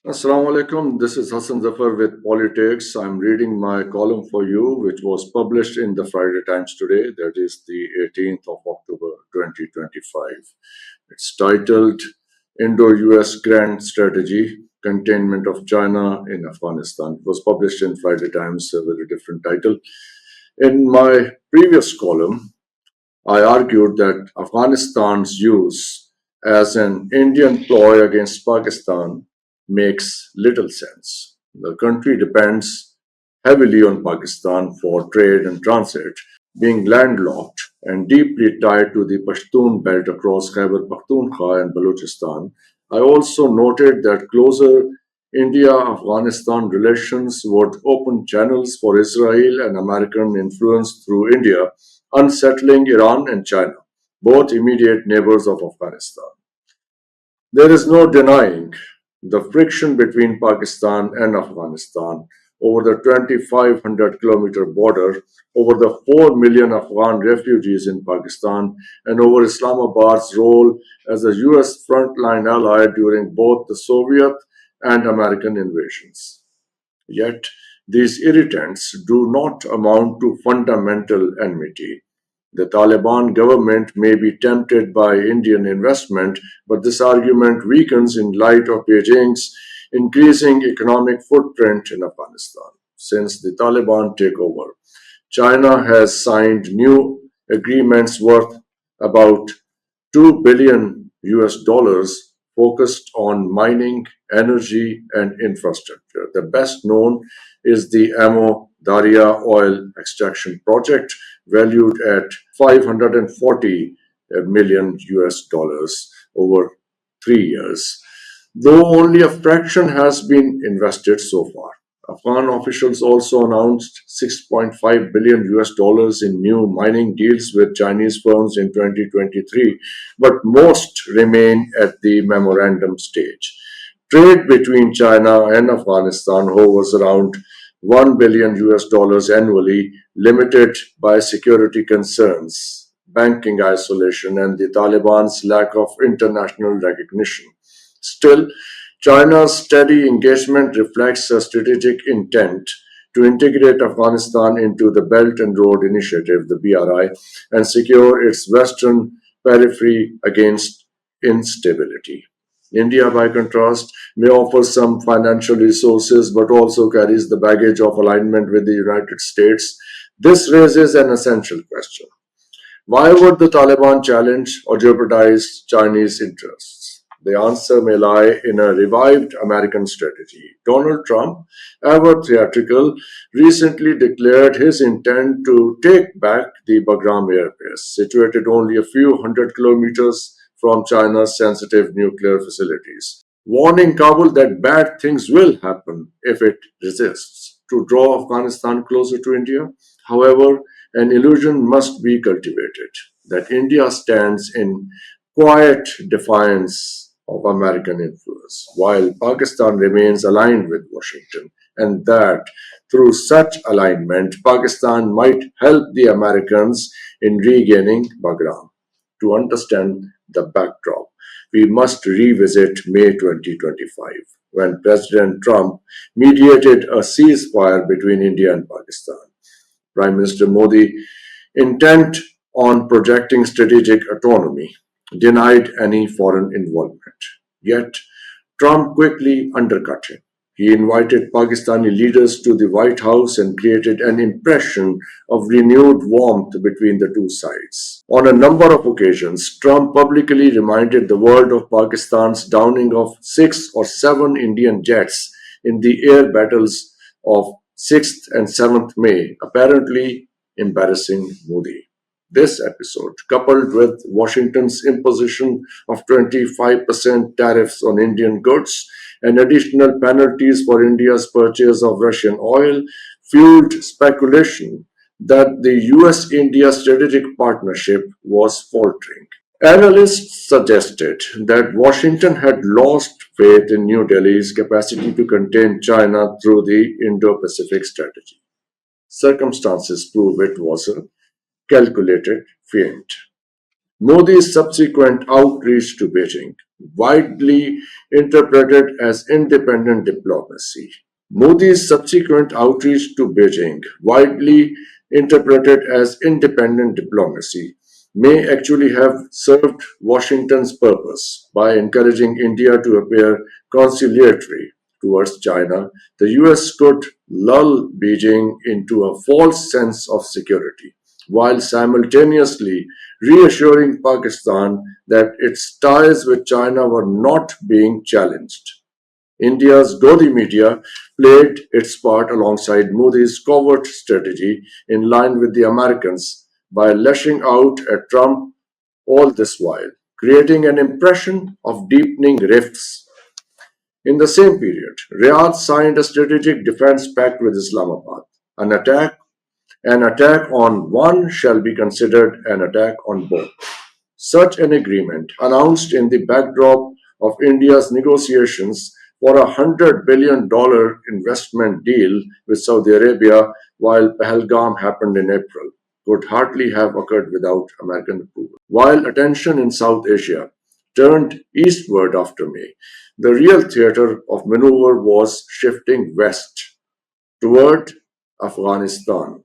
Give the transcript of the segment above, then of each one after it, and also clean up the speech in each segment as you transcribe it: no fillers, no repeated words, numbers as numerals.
Assalamu alaikum. This is Hasan Zafar with POLiTAKES. I'm reading my column for you, which was published in the Friday Times today, that is the 18th of October 2025. It's titled Indo US Grand Strategy Containment of China in Afghanistan. It was published in Friday Times with a different title. In my previous column, I argued that Afghanistan's use as an Indian ploy against Pakistan makes little sense. The country depends heavily on Pakistan for trade and transit, being landlocked and deeply tied to the Pashtun belt across Khyber Pakhtunkhwa and Balochistan. I also noted that closer India Afghanistan relations would open channels for Israel and American influence through India, unsettling Iran and China, both immediate neighbors of Afghanistan. There is no denying the friction between Pakistan and Afghanistan over the 2,500-kilometer border, over the 4 million Afghan refugees in Pakistan, and over Islamabad's role as a US frontline ally during both the Soviet and American invasions. Yet, these irritants do not amount to fundamental enmity. The Taliban government may be tempted by Indian investment, but this argument weakens in light of Beijing's increasing economic footprint in Afghanistan. Since the Taliban takeover, China has signed new agreements worth about 2 billion US dollars focused on mining, energy, and infrastructure. The best known is the Amo Daria oil extraction project, valued at 540 million US dollars over 3 years. Though only a fraction has been invested so far. Afghan officials also announced 6.5 billion US dollars in new mining deals with Chinese firms in 2023, but most remain at the memorandum stage. Trade between China and Afghanistan hovers around 1 billion US dollars annually, limited by security concerns, banking isolation, and the Taliban's lack of international recognition. Still, China's steady engagement reflects a strategic intent to integrate Afghanistan into the Belt and Road Initiative, the BRI, and secure its western periphery against instability. India, by contrast, may offer some financial resources but also carries the baggage of alignment with the United States. This raises an essential question. Why would the Taliban challenge or jeopardize Chinese interests? The answer may lie in a revived American strategy. Donald Trump, ever theatrical, recently declared his intent to take back the Bagram airbase, situated only a few hundred kilometers from China's sensitive nuclear facilities, warning Kabul that bad things will happen if it resists. To draw Afghanistan closer to India, however, an illusion must be cultivated that India stands in quiet defiance of American influence, while Pakistan remains aligned with Washington, and that through such alignment, Pakistan might help the Americans in regaining Bagram. To understand the backdrop, we must revisit May 2025, when President Trump mediated a ceasefire between India and Pakistan. Prime Minister Modi, intent on projecting strategic autonomy, denied any foreign involvement. Yet, Trump quickly undercut him. He invited Pakistani leaders to the White House and created an impression of renewed warmth between the two sides. On a number of occasions, Trump publicly reminded the world of Pakistan's downing of 6 or 7 Indian jets in the air battles of 6th and 7th May, apparently embarrassing Modi. This episode, coupled with Washington's imposition of 25% tariffs on Indian goods and additional penalties for India's purchase of Russian oil, fueled speculation that the US India strategic partnership was faltering. Analysts suggested that Washington had lost faith in New Delhi's capacity to contain China through the Indo Pacific strategy. Circumstances prove it was a calculated feint. Modi's subsequent outreach to Beijing, widely interpreted as independent diplomacy. Modi's subsequent outreach to Beijing, widely interpreted as independent diplomacy, may actually have served Washington's purpose by encouraging India to appear conciliatory towards China. The US could lull Beijing into a false sense of security, while simultaneously reassuring Pakistan that its ties with China were not being challenged. India's Godi media played its part alongside Modi's covert strategy in line with the Americans by lashing out at Trump all this while, creating an impression of deepening rifts. In the same period, Riyadh signed a strategic defense pact with Islamabad. An attack, an attack on one shall be considered an attack on both. Such an agreement, announced in the backdrop of India's negotiations for a $100 billion investment deal with Saudi Arabia while Pahalgam happened in April, could hardly have occurred without American approval. While attention in South Asia turned eastward after May, the real theater of maneuver was shifting west toward Afghanistan.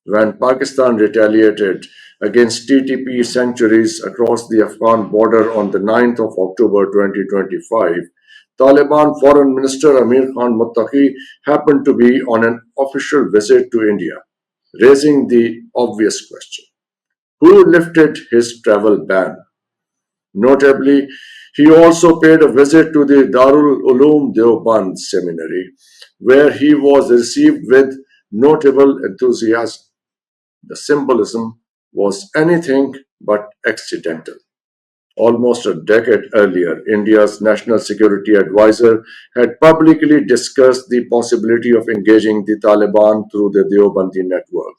When Pakistan retaliated against TTP sanctuaries across the Afghan border on the 9th of October 2025, Taliban Foreign Minister Amir Khan Muttaqi happened to be on an official visit to India, raising the obvious question: who lifted his travel ban? Notably, he also paid a visit to the Darul Uloom Deoband seminary, where he was received with notable enthusiasm. The symbolism was anything but accidental. Almost a decade earlier, India's National Security Advisor had publicly discussed the possibility of engaging the Taliban through the Deobandi network.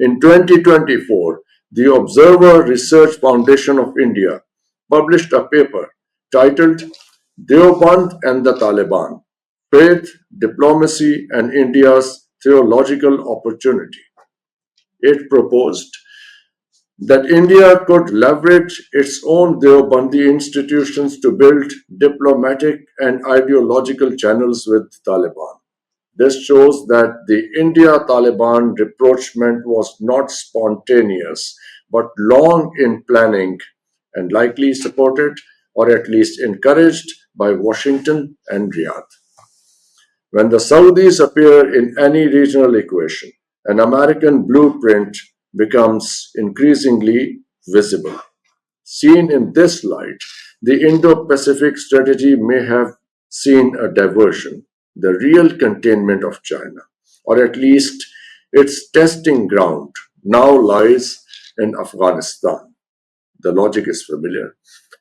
In 2024, the Observer Research Foundation of India published a paper titled Deoband and the Taliban: Faith, Diplomacy, and India's Theological Opportunity. It proposed that India could leverage its own Deobandi institutions to build diplomatic and ideological channels with Taliban. This shows that the India Taliban rapprochement was not spontaneous but long in planning and likely supported or at least encouraged by Washington and Riyadh. When the Saudis appear in any regional equation, an American blueprint becomes increasingly visible. Seen in this light, the Indo Pacific strategy may have seen a diversion, the real containment of China, or at least its testing ground, now lies in Afghanistan. The logic is familiar.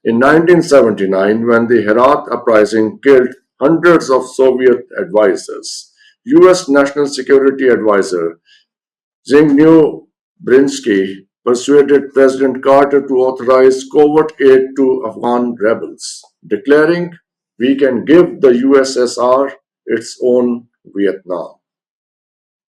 In 1979, when the Herat uprising killed hundreds of Soviet advisors, US National Security Advisor Zbigniew Brzezinski persuaded President Carter to authorize covert aid to Afghan rebels, declaring, "We can give the USSR its own Vietnam."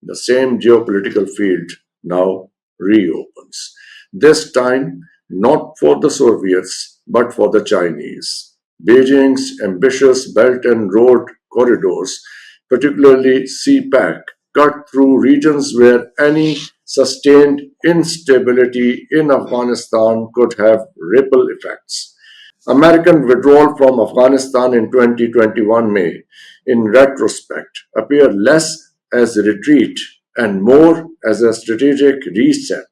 The same geopolitical field now reopens. This time, not for the Soviets, but for the Chinese. Beijing's ambitious Belt and Road corridors, particularly CPEC, cut through regions where any sustained instability in Afghanistan could have ripple effects. American withdrawal from Afghanistan in 2021 may, in retrospect, appear less as a retreat and more as a strategic reset,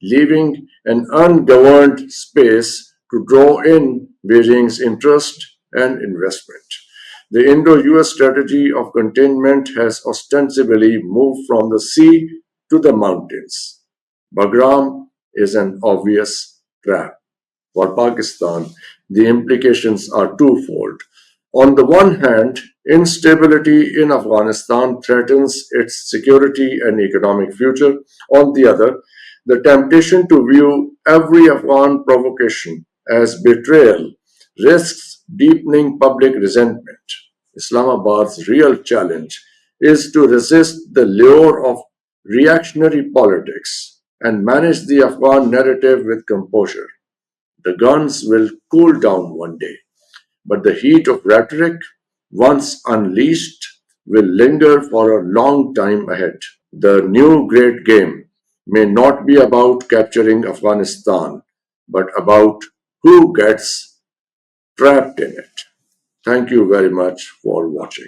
leaving an ungoverned space to draw in Beijing's interest and investment. The Indo US strategy of containment has ostensibly moved from the sea to the mountains. Bagram is an obvious trap. For Pakistan, the implications are twofold. On the one hand, instability in Afghanistan threatens its security and economic future. On the other, the temptation to view every Afghan provocation as betrayal risks deepening public resentment. Islamabad's real challenge is to resist the lure of reactionary politics and manage the Afghan narrative with composure. The guns will cool down one day, but the heat of rhetoric, once unleashed, will linger for a long time ahead. The new great game may not be about capturing Afghanistan, but about who gets trapped in it. Thank you very much for watching.